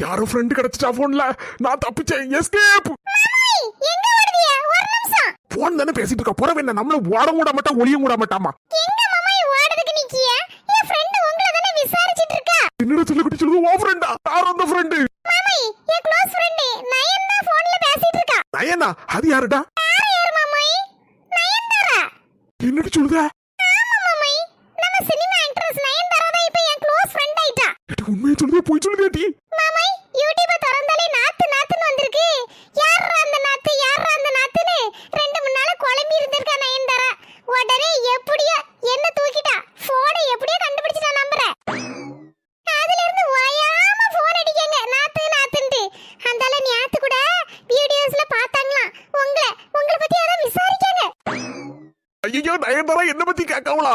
யாரோ ஃப்ரெண்ட் கிடைச்சிட்டா போன்ல. நான் தப்பிச்சேன். எஸ்கேப். எங்க ஓடுதியா? ஒரு நிமிஷம். போன் தானே பேசிட்டு இருக்க. புறவே என்ன நம்மள ஓட மூட மாட்டா ஒளிய மூட மாட்டாமா. எங்க மாமாய் ஓடுறதுக்கு நிக்கியா? என் ஃப்ரெண்ட் உங்களை தானே விசாரிச்சிட்டு இருக்கா. என்னடா சொல்ல குட்டி சொல்லுது? ஓ ஃப்ரெண்டா? யார் அந்த ஃப்ரெண்ட்? மாமாய் என் க்ளோஸ் ஃப்ரெண்ட் நயன் தான் போன்ல பேசிட்டு இருக்கா. நயனா? அது யாருடா? யார் மாமாய்? நயன்தாரா. என்னடி சொல்லுத? ஆமா மாமாய், நம்ம சினிமா ஆக்ட்ரஸ் நயன்தாரா தான் இப்போ என் க்ளோஸ் ஃப்ரெண்ட் ஆயிட்டா. எடி உண்மையை சொல்லுதே போய் சொல்லுதேடி? மாமாய் யூடியூப் திறந்தாலே நாத்து நாத்துன்னு வந்திருக்கு. யாரா அந்த நாத்து, யாரா அந்த நாத்துன்னு 2-3 நாளா குழம்பி இருந்திருக்கா நயன்தாரா. உடனே எப்படியோ என்ன தூக்கிட்டா. போனை எப்படியோ கண்டுபிடிச்சிட்டா நம்புறேன். அதுல இருந்து ஓயாம போன் அடிக்கங்க நாத்து நாத்துன்னு. அந்தால நேத்து கூட வீடியோஸ்ல பார்த்தாங்களாம். உங்களை பத்தி அத விசாரிக்காங்க. ஐயோ நயன்தாரா என்ன பத்தி கேட்காவளா?